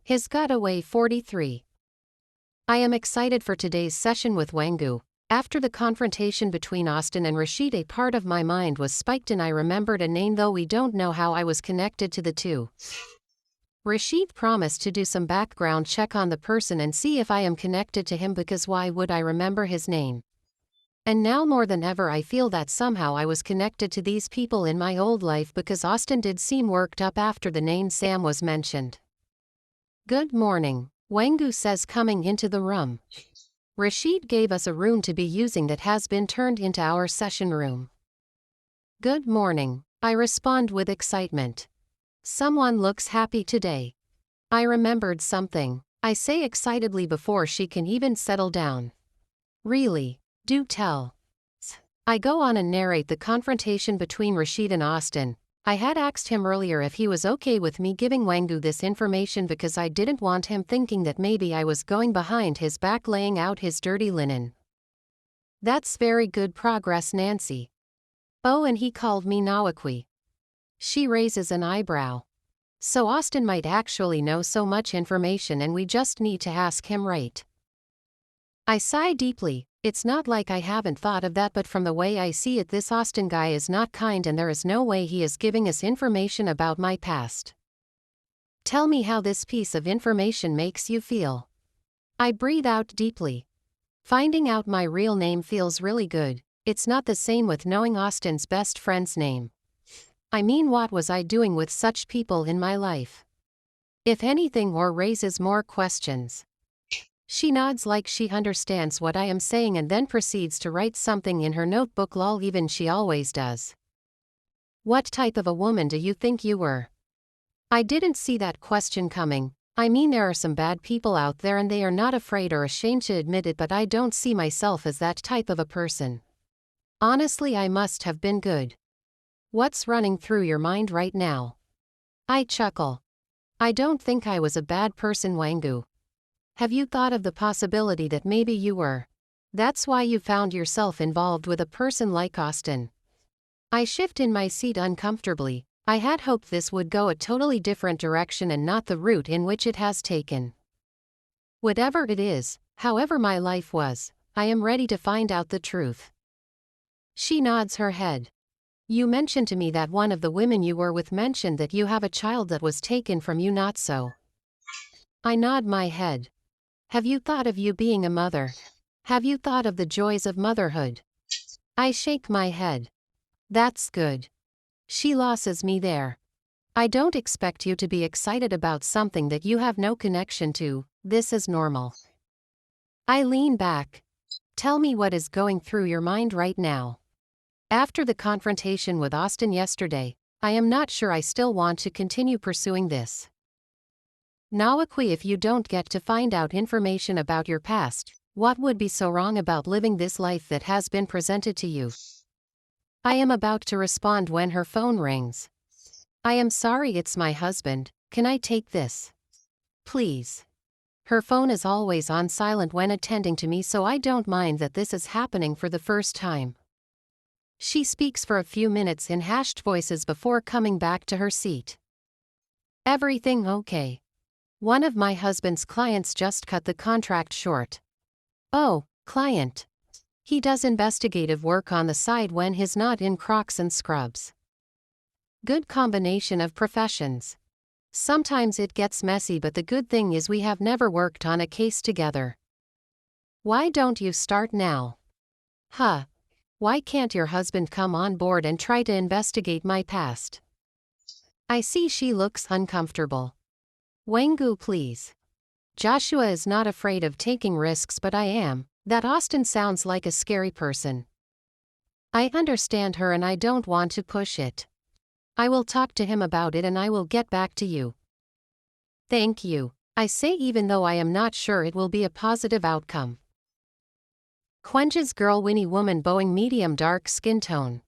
His Getaway 43. I am excited for today's session with Wangu. After the confrontation between Austin and Rashid, a part of my mind was spiked and I remembered a name, though we don't know how I was connected to the two. Rashid promised to do some background check on the person and see if I am connected to him, because why would I remember his name? And now more than ever I feel that somehow I was connected to these people in my old life, because Austin did seem worked up after the name Sam was mentioned. Good morning, Wangu says, coming into the room. Rashid gave us a room to be using that has been turned into our session room. Good morning, I respond with excitement. Someone looks happy today. I remembered something, I say excitedly before she can even settle down. Really? Do tell. I go on and narrate the confrontation between Rashid and Austin. I had asked him earlier if he was okay with me giving Wangu this information, because I didn't want him thinking that maybe I was going behind his back laying out his dirty linen. That's very good progress, Nancy. Oh, and he called me Nawakwi. She raises an eyebrow. So Austin might actually know so much information and we just need to ask him, right? I sigh deeply. It's not like I haven't thought of that, but from the way I see it, this Austin guy is not kind and there is no way he is giving us information about my past. Tell me how this piece of information makes you feel. I breathe out deeply. Finding out my real name feels really good. It's not the same with knowing Austin's best friend's name. I mean, what was I doing with such people in my life? If anything, or raises more questions. She nods like she understands what I am saying and then proceeds to write something in her notebook. Lol, even she always does. What type of a woman do you think you were? I didn't see that question coming. I mean, there are some bad people out there and they are not afraid or ashamed to admit it, but I don't see myself as that type of a person. Honestly, I must have been good. What's running through your mind right now? I chuckle. I don't think I was a bad person, Wangu. Have you thought of the possibility that maybe you were? That's why you found yourself involved with a person like Austin. I shift in my seat uncomfortably. I had hoped this would go a totally different direction and not the route in which it has taken. Whatever it is, however my life was, I am ready to find out the truth. She nods her head. You mentioned to me that one of the women you were with mentioned that you have a child that was taken from you, not so? I nod my head. Have you thought of you being a mother? Have you thought of the joys of motherhood? I shake my head. That's good. She losses me there. I don't expect you to be excited about something that you have no connection to. This is normal. I lean back. Tell me what is going through your mind right now. After the confrontation with Austin yesterday, I am not sure I still want to continue pursuing this. Nawakwi, if you don't get to find out information about your past, what would be so wrong about living this life that has been presented to you? I am about to respond when her phone rings. I am sorry, it's my husband. Can I take this? Please. Her phone is always on silent when attending to me, so I don't mind that this is happening for the first time. She speaks for a few minutes in hushed voices before coming back to her seat. Everything okay? One of my husband's clients just cut the contract short. Oh, client. He does investigative work on the side when he's not in Crocs and scrubs. Good combination of professions. Sometimes it gets messy, but the good thing is we have never worked on a case together. Why don't you start now? Huh. Why can't your husband come on board and try to investigate my past? I see she looks uncomfortable. Wangu, please. Joshua is not afraid of taking risks, but I am. That Austin sounds like a scary person. I understand her and I don't want to push it. I will talk to him about it and I will get back to you. Thank you, I say, even though I am not sure it will be a positive outcome. Quench's girl, Winnie woman, bowing, medium dark skin tone.